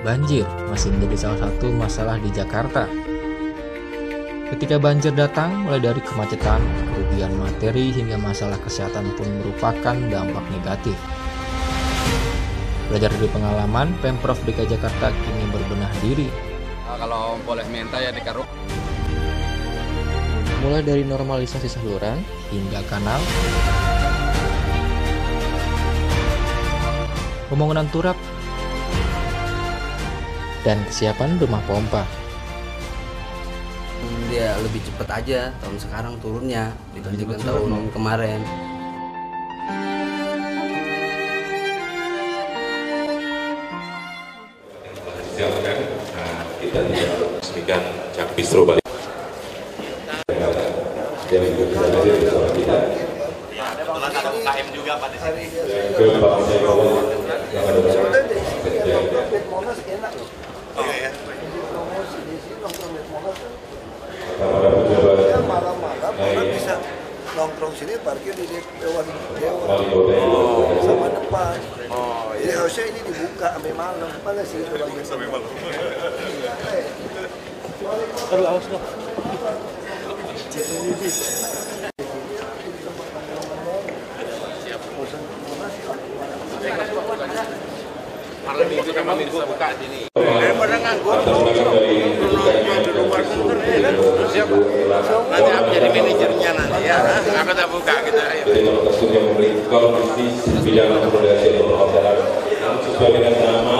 Banjir masih menjadi salah satu masalah di Jakarta. Ketika banjir datang, mulai dari kemacetan, kerugian materi, hingga masalah kesehatan pun merupakan dampak negatif. Belajar dari pengalaman, Pemprov DKI Jakarta kini berbenah diri. Kalau boleh minta ya dikaruh. Mulai dari normalisasi saluran hingga kanal, pembangunan turap, dan kesiapan rumah pompa. Dia lebih cepat aja tahun sekarang turunnya dibandingkan tahun kemarin. Silakan kita resmikan Jak Bistro Bali. Yang juga bisa hadir bersama kita. Ada UKM juga Pak di sini. Ke Pak Sekolah yang ada di malam-malam orang bisa nongkrong sini parkir di dewan sama depan. Jadi harusnya ini dibuka sampai malam. Mana sih sampai malam? Terus aus dong. Malam itu kami bisa buka sini. Daripada nganggur, Nanti aku jadi manajernya nanti ya. Aku tak buka gitu. Jadi lokasi yang memiliki bidang akomodasi dan perhotelan sesuai dengan nama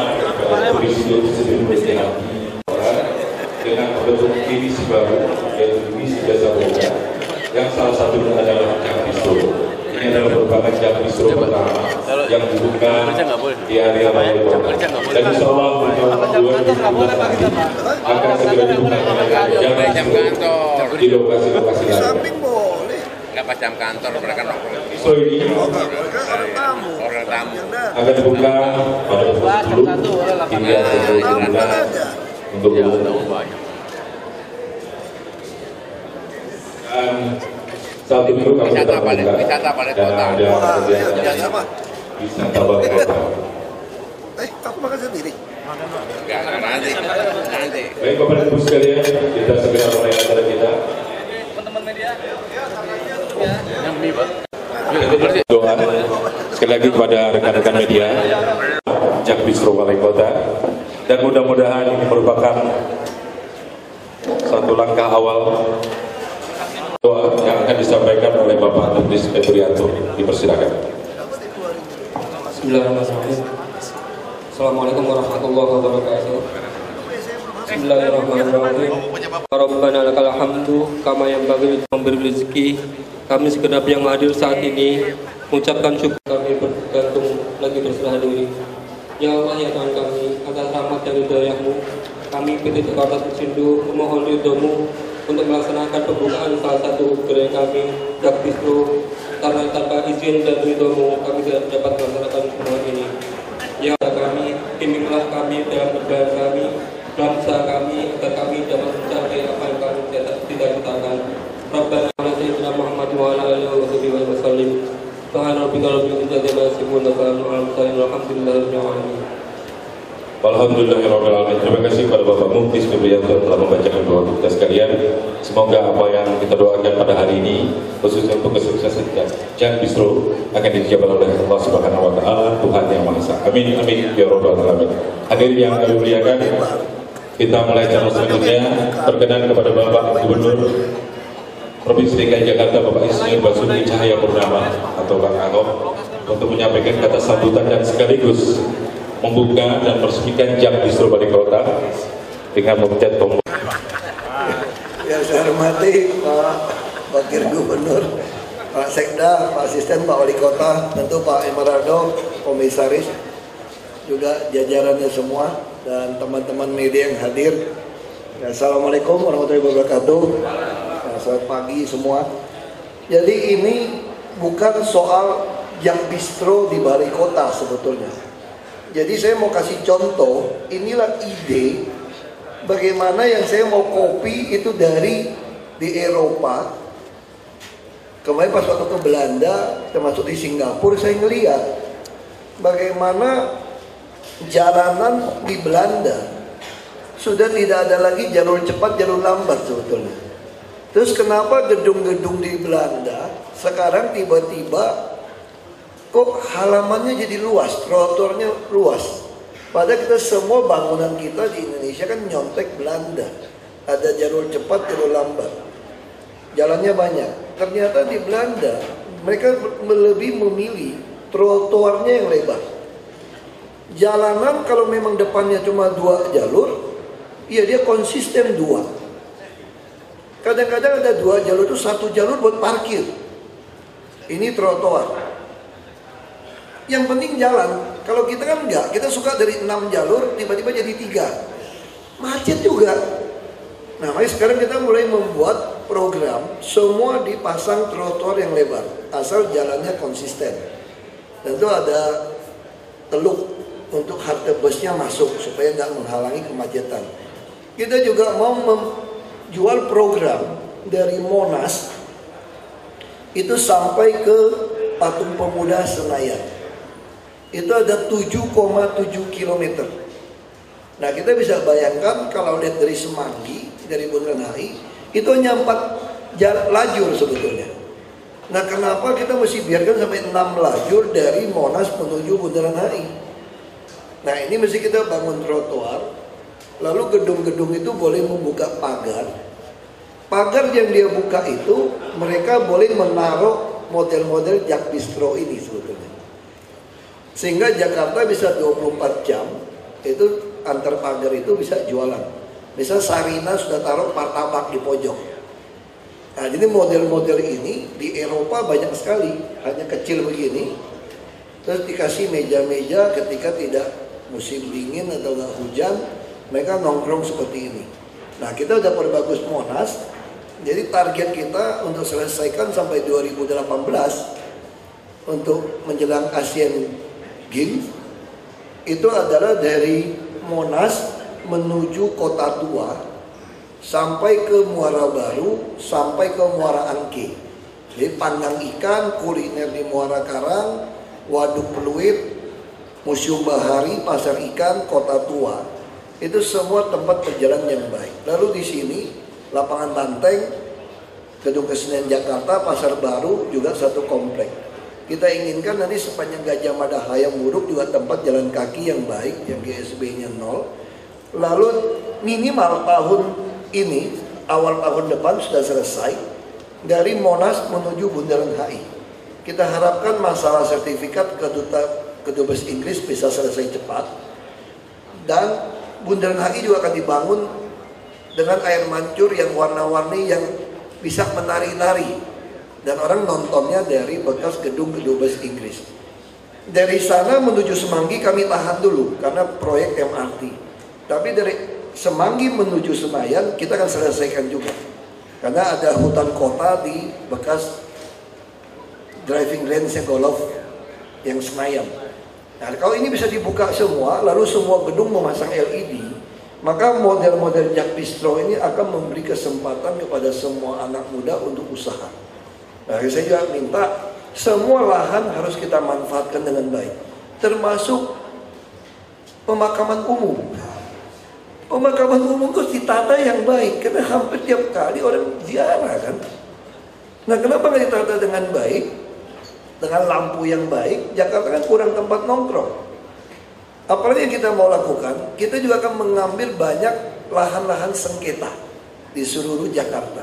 dengan bentuk divisi baru yaitu divisi jasa boga yang salah satunya adalah Jak Bistro. Ini adalah merupakan Jak Bistro pertama yang dibuka di area Wali Kota. Dan insya Allah akan segera dibuka Jak Bistro di lokasi-lokasi lain. samping boleh. Nggak pas jam kantor mereka nongkrong. So ini Mereka orang tamu. Orang tamu. Yang datang. akan dibuka pada pukul 10 hingga pukul 12 untuk umum. Dan saat ini kami Wisata tetap Balai membuka Wisata Balai dan Kota. ada Wah, kegiatan biasa Pak. wisata Balai Kota. Aku makan sendiri. Enggak, nanti. Baik Bapak dan Ibu sekalian, kita segera mulai acara kita. Doa sekali lagi kepada rekan-rekan media Jak Bistro Balai Kota, dan mudah-mudahan ini merupakan satu langkah awal doa yang akan disampaikan oleh Bapak Nurdis Febrianto. Dipersilakan. Bismillahirrahmanirrahim. Assalamualaikum warahmatullahi wabarakatuh. Bismillahirrahmanirrahim. Rabbana lakal hamdu kama yanbaghi memberi rezeki kami segenap yang hadir saat ini, mengucapkan syukur kami bergantung lagi berserah diri. Ya Allah ya Tuhan kami, atas rahmat dan hidayah-Mu, kami PT Jakarta Persindo memohon ridho-Mu untuk melaksanakan pembukaan salah satu gerai kami, Jak Bistro, karena tanpa izin dan ridho-Mu kami tidak dapat melaksanakan semua ini. Ya Allah kami, bimbinglah kami dalam perjalanan kami, dalam usaha kami, agar kami dapat mencapai apa yang kami tidak katakan. Rabbana Sayyidina Muhammad wa ala alihi wa sahbihi wa sallim. Subhana rabbika rabbil izzati amma yasifun wa salamun alal mursalin walhamdulillahi rabbil alamin. Alhamdulillahirrahmanirrahim. Terima kasih kepada Bapak Nurdis Febrianto yang telah membacakan doa kita sekalian. Semoga apa yang kita doakan pada hari ini, khususnya untuk kesuksesan Jak Bistro, akan dijawab oleh Allah Subhanahu Wa Taala, Tuhan yang Maha Esa. Amin amin ya Rabbal Alamin. Hadirin yang kami muliakan, kita mulai acara selanjutnya. Berkenan kepada Bapak Gubernur Provinsi DKI Jakarta Bapak Insinyur Basuki Cahayapurnama atau Bang Ahok untuk menyampaikan kata sambutan dan sekaligus membuka dan meresmikan Jak Bistro Balai Kota dengan memencet tombol. Yang saya hormati Pak Wakil Gubernur, Pak Sekda, Pak Asisten, Pak Wali Kota, tentu Pak Emeraldo, Komisaris, juga jajarannya semua, dan teman-teman media yang hadir. Ya, Assalamualaikum warahmatullahi wabarakatuh. Ya, selamat pagi semua. Jadi ini bukan soal Jak Bistro di Balai Kota sebetulnya. Jadi saya mau kasih contoh, inilah ide bagaimana yang saya mau kopi itu dari di Eropa. Kemarin pas waktu ke Belanda, termasuk di Singapura, saya ngeliat bagaimana jalanan di Belanda sudah tidak ada lagi jalur cepat, jalur lambat sebetulnya. Terus kenapa gedung-gedung di Belanda sekarang tiba-tiba kok halamannya jadi luas, trotoarnya luas. Padahal kita semua bangunan kita di Indonesia kan nyontek Belanda. Ada jalur cepat, jalur lambat. Jalannya banyak. Ternyata di Belanda mereka lebih memilih trotoarnya yang lebar. Jalanan kalau memang depannya cuma 2 jalur, ya dia konsisten 2. Kadang-kadang ada 2 jalur itu 1 jalur buat parkir. Ini trotoar. Yang penting jalan. Kalau kita kan enggak, kita suka dari 6 jalur tiba-tiba jadi 3. Macet juga. Nah, makanya sekarang kita mulai membuat program semua dipasang trotoar yang lebar, asal jalannya konsisten. Tentu ada teluk untuk halte busnya masuk supaya nggak menghalangi kemacetan. Kita juga mau menjual program dari Monas itu sampai ke Patung Pemuda Senayan. Itu ada 7,7 km. Nah, kita bisa bayangkan kalau lihat dari Semanggi, dari Bundaran HI, itu hanya 4 lajur sebetulnya. Nah, kenapa kita mesti biarkan sampai 6 lajur dari Monas menuju Bundaran HI? Nah, ini mesti kita bangun trotoar. Lalu gedung-gedung itu boleh membuka pagar. Pagar yang dia buka itu, mereka boleh menaruh model-model Jak Bistro ini sebetulnya. Sehingga Jakarta bisa 24 jam, itu antar pagar itu bisa jualan. Misal Sarina sudah taruh martabak di pojok. Nah, jadi model-model ini di Eropa banyak sekali, hanya kecil begini. Terus dikasih meja-meja ketika tidak musim dingin atau nggak hujan, mereka nongkrong seperti ini. Nah, kita udah perbagus Monas. Jadi target kita untuk selesaikan sampai 2018 untuk menjelang Asian Games itu adalah dari Monas menuju Kota Tua sampai ke Muara Baru sampai ke Muara Angke. Jadi pandang ikan, kuliner di Muara Karang, Waduk Pluit, Museum Bahari, Pasar Ikan, Kota Tua. Itu semua tempat perjalanan yang baik. Lalu di sini Lapangan Banteng, Gedung Kesenian Jakarta, Pasar Baru juga satu komplek. Kita inginkan nanti sepanjang Gajah Mada Hayam Wuruk juga tempat jalan kaki yang baik, yang GSB-nya 0. Lalu minimal tahun ini, awal tahun depan sudah selesai dari Monas menuju Bundaran HI. Kita harapkan masalah sertifikat kedubes Inggris bisa selesai cepat. Dan Bundaran HI juga akan dibangun dengan air mancur yang warna-warni yang bisa menari-nari. Dan orang nontonnya dari bekas gedung kedubes Inggris. Dari sana menuju Semanggi kami tahan dulu karena proyek MRT. Tapi dari Semanggi menuju Senayan kita akan selesaikan juga. Karena ada hutan kota di bekas driving range-nya golf yang Senayan. Nah, kalau ini bisa dibuka semua, lalu semua gedung memasang LED, maka model-model Jak Bistro ini akan memberi kesempatan kepada semua anak muda untuk usaha. Nah, saya juga minta semua lahan harus kita manfaatkan dengan baik, termasuk pemakaman umum. Pemakaman umum harus ditata yang baik, karena hampir tiap kali orang ziarah kan. Nah, kenapa nggak ditata dengan baik, dengan lampu yang baik? Jakarta kan kurang tempat nongkrong. Apalagi yang kita mau lakukan, kita juga akan mengambil banyak lahan-lahan sengketa di seluruh Jakarta.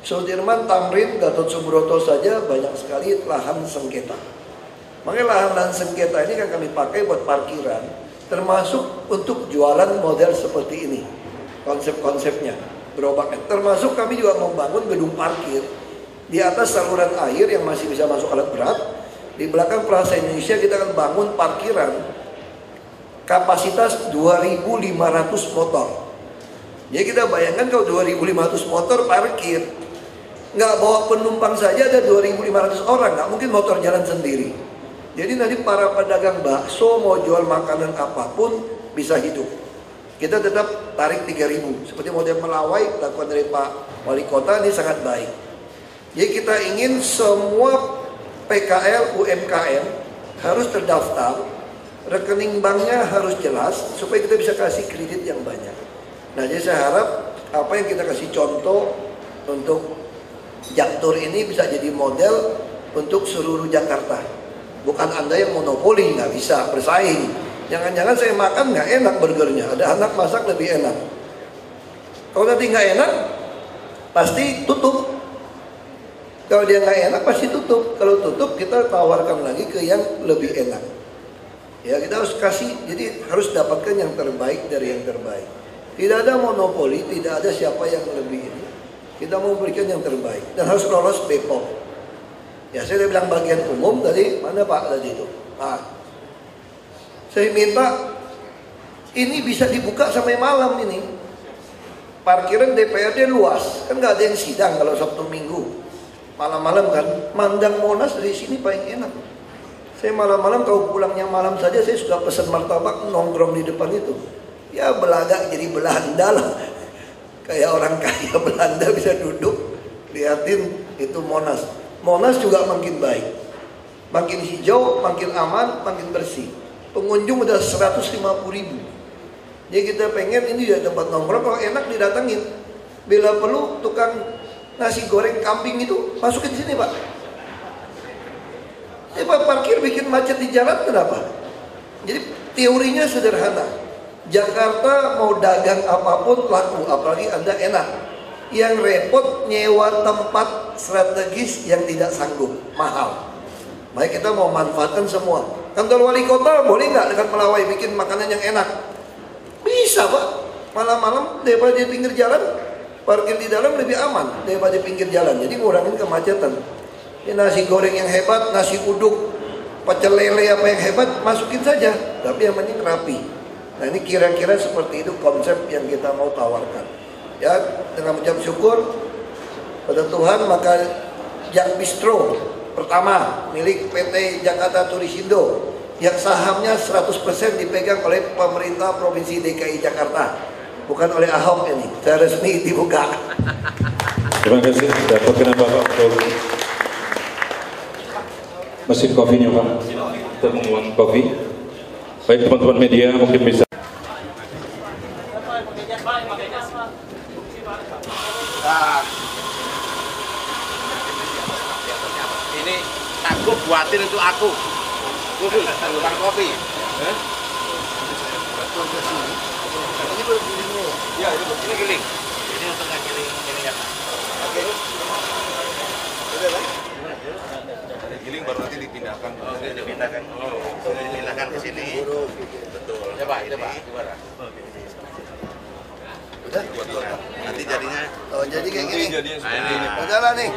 Sudirman, Tamrin, Gatot Subroto saja banyak sekali lahan sengketa. Makanya lahan-lahan sengketa ini kan kami pakai buat parkiran, termasuk untuk jualan model seperti ini. Konsep-konsepnya gerobaknya. Termasuk kami juga membangun gedung parkir di atas saluran air yang masih bisa masuk alat berat. Di belakang Plaza Indonesia kita akan bangun parkiran kapasitas 2.500 motor. Jadi kita bayangkan kalau 2.500 motor parkir, nggak bawa penumpang saja ada 2.500 orang, nggak mungkin motor jalan sendiri. Jadi nanti para pedagang bakso mau jual makanan apapun bisa hidup. Kita tetap tarik 3.000, seperti model Melawai lakukan dari Pak Wali Kota, ini sangat baik. Jadi kita ingin semua PKL UMKM harus terdaftar rekening banknya harus jelas supaya kita bisa kasih kredit yang banyak. Nah, jadi saya harap apa yang kita kasih contoh untuk Jaktur ini bisa jadi model untuk seluruh Jakarta. Bukan Anda yang monopoli, nggak bisa bersaing. Jangan-jangan saya makan nggak enak burgernya, ada anak masak lebih enak. Kalau nanti nggak enak, pasti tutup. Kalau dia nggak enak, pasti tutup. Kalau tutup, kita tawarkan lagi ke yang lebih enak. Ya, kita harus kasih, jadi harus dapatkan yang terbaik dari yang terbaik. Tidak ada monopoli, tidak ada siapa yang lebih ini. Kita mau berikan yang terbaik dan harus lolos BPOM. Ya, saya udah bilang bagian umum tadi, mana Pak tadi itu? Nah, saya minta ini bisa dibuka sampai malam ini. Parkiran DPRD luas, kan nggak ada yang sidang kalau Sabtu Minggu. Malam-malam kan, mandang Monas dari sini paling enak. Saya malam-malam kalau pulangnya malam saja saya suka pesan martabak nongkrong di depan itu. Ya Belanda jadi Belanda lah. Kayak orang kaya Belanda bisa duduk liatin itu Monas. Monas juga makin baik. Makin hijau, makin aman, makin bersih. Pengunjung udah 150.000. Jadi kita pengen ini ya tempat nongkrong kalau enak didatangin. Bila perlu tukang nasi goreng kambing itu masukin di sini Pak. Pak parkir bikin macet di jalan kenapa? Jadi teorinya sederhana. Jakarta mau dagang apapun laku, apalagi Anda enak. Yang repot nyewa tempat strategis yang tidak sanggup, mahal. Baik kita mau manfaatkan semua. Kantor wali kota boleh nggak dengan Melawai bikin makanan yang enak? Bisa Pak. Malam-malam daripada di pinggir jalan, parkir di dalam lebih aman daripada di pinggir jalan. Jadi ngurangin kemacetan. Ini nasi goreng yang hebat, nasi uduk, pecel lele apa yang hebat, masukin saja. Tapi yang penting rapi. Nah ini kira-kira seperti itu konsep yang kita mau tawarkan. Ya, dengan mengucap syukur pada Tuhan, maka Jak Bistro pertama milik PT Jakarta Turisindo yang sahamnya 100% dipegang oleh pemerintah Provinsi DKI Jakarta, bukan oleh Ahok ini. Saya resmi dibuka. Terima kasih. Dapatkan Bapak mesin kopinya Pak. Kita menguang kopi. Baik teman-teman media mungkin bisa. Ini aku buatin untuk aku. Kopi, tukang kopi. Iya, ini giling. Ini untuk giling ini ya. Oke. Sudah kan? Giling baru nanti dipindahkan. Oh, dipindahkan. Oh, dipindahkan ke sini. Betul. Ya Pak, itu Pak. Gimana? Udah? Nanti jadinya. Oh, jadi kayak gini. Nah, udah lah nih.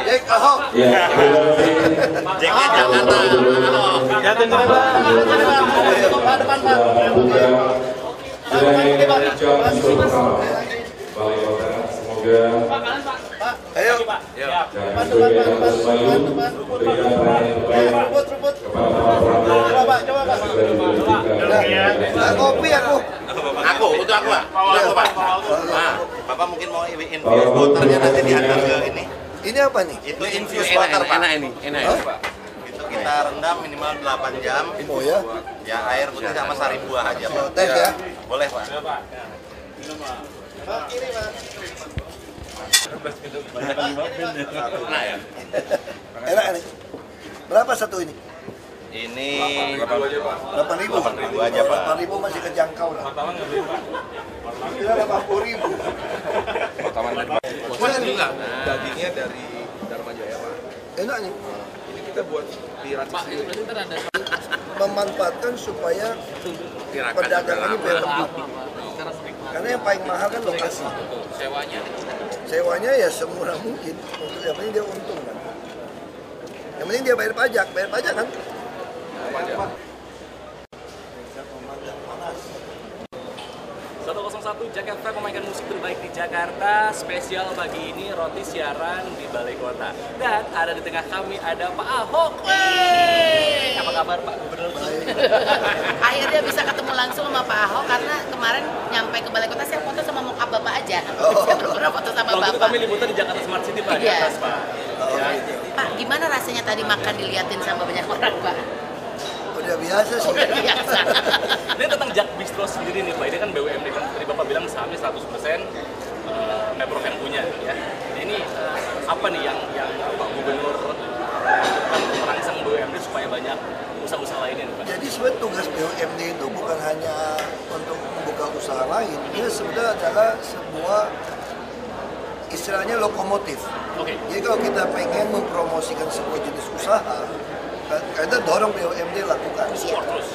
Jek Ahok. Ya, Jeknya Jakarta. Ya, tunggu Pak. Depan Pak. Semoga Ayo. Kopi aku. Untuk aku Pak. Nah, Bapak mungkin mau infuse waternya nanti diantar ke ini. Ini apa nih? Itu infuse water Pak. Enak Pak. Itu kita rendam minimal 8 jam. Oh ya? Ya air putih sama sari buah aja Pak. Tes ya? Boleh Pak. Nah ya. Enak nih. Berapa satu ini? Ini 8.000. 8.000 aja Pak. 8.000 masih kejangkau lah. Kira 80.000. Ini enggak. Dagingnya dari Dharma Jaya Pak. Enak nih. Ini kita buat di Pak. Memanfaatkan supaya pedagang ini berlebih. Karena yang paling mahal kan lokasi. Sewanya ya semurah mungkin. Untuk yang penting dia untung kan. Yang penting dia bayar pajak kan? Pajak. 101 Jakarta memainkan musik terbaik di Jakarta. Spesial pagi ini Roti siaran di Balai Kota. Dan ada di tengah kami ada Pak Ahok. Wey! Apa kabar Pak Gubernur? Akhirnya bisa ketemu langsung sama Pak Ahok karena kemarin nyampe ke Balai Kota saya foto sama mokap Bapak aja. Saya belum pernah foto sama Waktu Bapak. itu kami liputan di Jakarta Smart City Pak, di atas Pak. Pak, gimana rasanya tadi makan diliatin sama banyak orang Pak? Udah biasa sih. Udah biasa. Ini tentang Jak Bistro sendiri nih Pak, ini kan BUMD kan tadi Bapak bilang sahamnya 100% Pemprov yang punya ya. Jadi ini apa nih yang Pak Gubernur merangsang BUMD supaya banyak usaha-usaha lainnya nih Pak? Jadi sebenarnya tugas BUMD itu bukan hanya untuk membuka usaha lain, dia sebenarnya adalah sebuah istilahnya lokomotif. Oke. Jadi kalau kita pengen mempromosikan sebuah jenis usaha, kita dorong BUMD lakukan.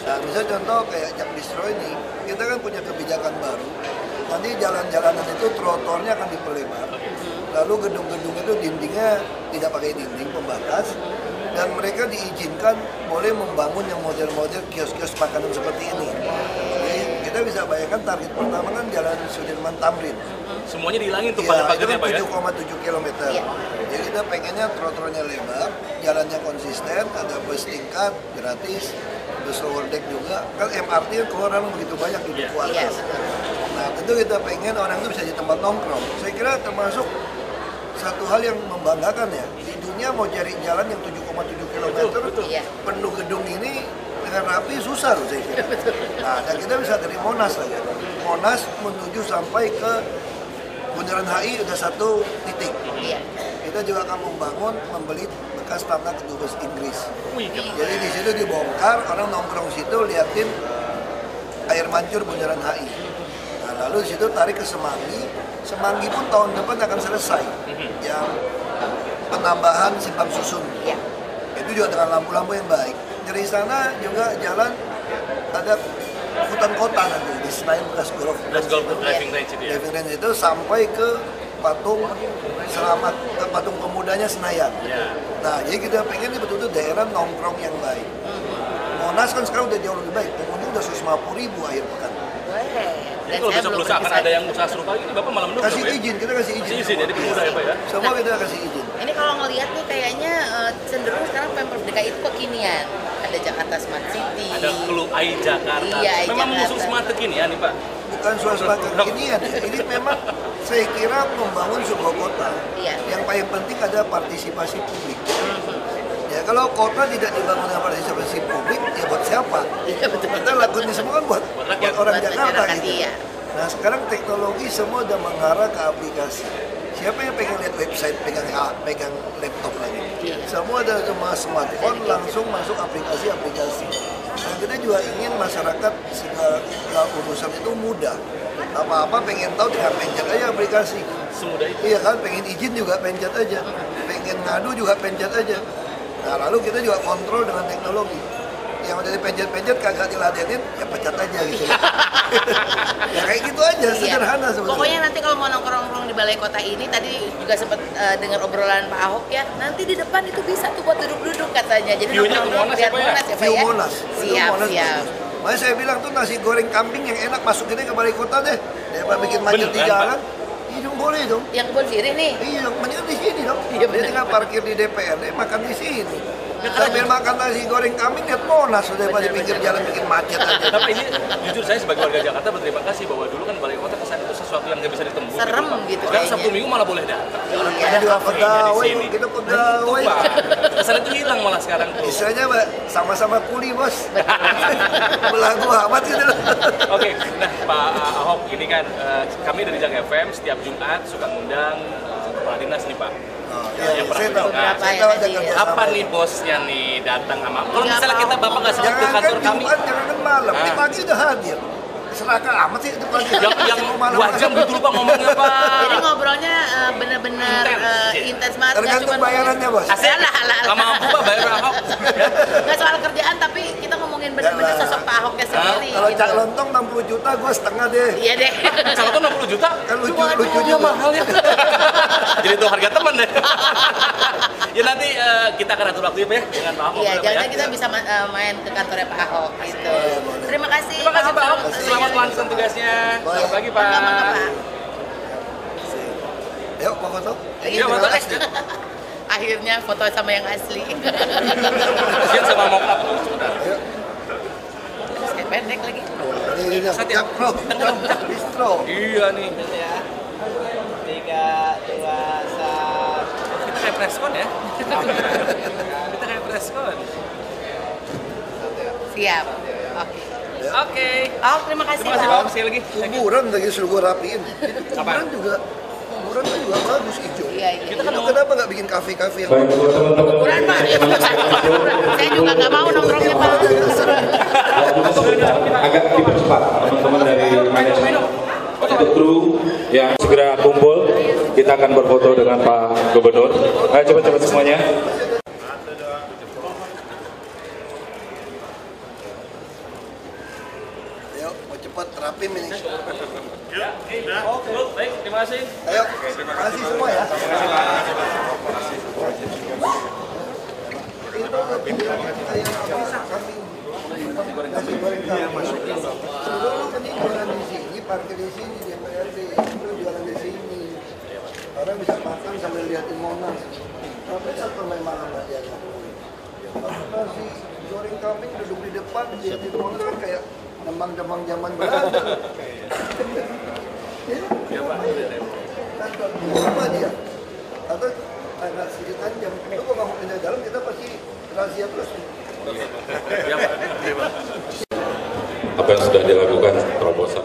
Nah, misalnya contoh kayak Jak Bistro ini, kita kan punya kebijakan baru. Nanti jalan-jalanan itu trotoarnya akan diperlebar. Lalu gedung-gedung itu dindingnya tidak pakai dinding pembatas. Dan mereka diizinkan boleh membangun yang model-model kios-kios makanan seperti ini. Jadi kita bisa bayangkan target pertama kan Jalan Sudirman Tamrin. Semuanya dihilangin tuh Ya, pagar-pagarnya Pak ya? 7,7 km. Jadi kita pengennya trotoarnya lebar, jalannya konsisten, ada bus tingkat, gratis, bus overdeck juga. Kan MRT kan keluar orang begitu banyak di duku atas. Nah tentu kita pengen orang itu bisa di tempat nongkrong. Saya kira termasuk satu hal yang membanggakan ya. Di dunia mau cari jalan yang 7,7 km penuh gedung ini dengan rapi susah loh saya kira. Nah dan kita bisa dari Monas aja. Monas menuju sampai ke Bundaran HI ada satu titik. Kita juga akan membangun, membeli bekas tanah kedubes Inggris. Jadi di situ dibongkar, orang nongkrong situ liatin air mancur Bundaran HI. Nah, lalu di situ tarik ke Semanggi. Semanggi pun tahun depan akan selesai. Yang penambahan simpang susun. Itu juga dengan lampu-lampu yang baik. Dari sana juga jalan ada hutan kota nanti di Senayan bekas golf driving range itu ya? Driving range itu sampai ke patung selamat, ke patung pemudanya Senayan. Nah jadi kita pengen ini betul-betul daerah nongkrong yang baik. Monas kan sekarang udah jauh lebih baik, pengunjung udah 150.000 akhir pekan. Jadi kalau besok-besok akan ada yang usaha serupa ini Bapak malah mendukung Kasih izin, kita kasih izin. Jadi mudah ya Pak ya? Semua kita kasih izin. Ini kalau ngelihat nih kayaknya cenderung sekarang Pemprov DKI itu kekinian. Ada Jakarta Smart City. Ada Club AI Jakarta. Iya, Memang Jakarta. mengusung smart kekinian nih Pak? Bukan suasana kekinian, ini memang saya kira membangun sebuah kota. Yang paling penting ada partisipasi publik. Ya kalau kota tidak dibangun dengan partisipasi publik, ya buat siapa? Kita lakukan ini semua kan buat orang Jakarta gitu. Nah sekarang teknologi semua udah mengarah ke aplikasi. Siapa yang pengen lihat website, pegang laptop lagi? Semua ada cuma smartphone, langsung masuk aplikasi-aplikasi. Nah kita juga ingin masyarakat segala urusan itu mudah. Apa-apa pengen tahu tinggal pencet aja aplikasi. Semudah itu? Iya kan, pengen izin juga pencet aja. Pengen ngadu juga pencet aja. Nah lalu kita juga kontrol dengan teknologi. Yang udah dipencet-pencet kagak diladenin, ya pecat aja gitu. Ya kayak gitu aja, sederhana sebetulnya. Pokoknya nanti kalau mau nongkrong-nongkrong di balai kota ini, tadi juga sempat dengar obrolan Pak Ahok ya, nanti di depan itu bisa tuh buat duduk-duduk katanya. Jadi nongkrong biar Monas ya Pak ya? Siap. Makanya saya bilang tuh nasi goreng kambing yang enak masukinnya ke balai kota deh. Daripada bikin macet di jalan. Iya dong, boleh dong. Yang kebun sirih nih? Iya dong, mendingan di sini dong. Dia tinggal parkir di DPRD, makan di sini. Sambil makan nasi goreng kambing lihat Monas sudah pada pinggir jalan bikin macet aja. Tapi ini jujur saya sebagai warga Jakarta berterima kasih bahwa dulu kan balai kota kesan itu sesuatu yang nggak bisa ditembus. Serem gitu Sekarang kayaknya. Sabtu Minggu malah boleh datang. Kita juga pegawai, kita pegawai. Kesan itu hilang malah sekarang tuh. Istilahnya Mbak, sama-sama kuli bos. Belagu amat gitu loh. Oke, nah Pak Ahok ini kan kami dari Jak FM setiap Jumat suka ngundang kepala dinas nih Pak. Yang pernah Saya tahu. bertugas. Saya tahu ada kerjasama. Apa nih bosnya nih datang sama? Kalau misalnya kita Bapak nggak sempat ke kantor kami, Jangan malam, di pagi udah hadir. Seraka amat sih itu pagi. yang 2 jam gitu lupa ngomongnya Pak. Jadi ngobrolnya benar-benar intens banget. Tergantung bayarannya bos. Asik, nggak mampu Pak bayar Ahok. Nggak soal kerjaan, tapi kita ngomongin benar-benar sosok Pak Ahoknya sendiri. Kalau gitu. Cak Lontong 60 juta, gue setengah deh. Iya deh. Kalau tuh 60 juta, Kan lucunya mahal ya. Jadi itu harga teman deh. Ya nanti kita akan atur waktu ya Pak ya dengan Pak Ahok. Iya, ya, jangan Pak, kita bisa main ke kantornya Pak Ahok gitu. Terima kasih. Terima kasih Pak Ahok. Selamat melanjutkan tugasnya. Selamat pagi Pak. Mangga, Pak. Yuk, mau foto? Iya, foto deh. Akhirnya foto sama yang asli. Kasian sama mokap tuh. Saya pendek lagi. Ini Jak Bistro. Iya nih. 3, 2, 1. Kita kayak preskon ya. Kita kayak preskon. Siap. Oke. Oke. Oh, terima kasih Terima kasih Pak. Pak, sekali lagi. Kuburan lagi suruh gue rapiin. Kuburan juga bagus hijau. Iya. Kita kan kenapa nggak bikin kafe-kafe yang Baik, buat teman-teman. Kuburan Pak. Saya juga nggak mau nongkrongnya Pak. Agak dipercepat teman-teman dari manajemen. Untuk kru yang segera kumpul, kita akan berfoto dengan Pak Gubernur. Ayo cepat-cepat semuanya. Ayo, mau cepat rapim ini. Baik, terima kasih. Ayo, terima kasih semua ya. Nasi goreng kambing. Dulu kan jualan di sini, parkir di sini di DPRD, itu jualan di sini. Orang bisa makan sambil liatin Monas. Tapi satu memang nggak dia. Nasi goreng kambing duduk di depan liatin Monas kan kayak demang-demang zaman Belanda. Apa dia? Atau agak sedikit tajam. Itu kalau nggak mau pindah dalam kita pasti rahasia terus. Apa yang sudah dilakukan terobosan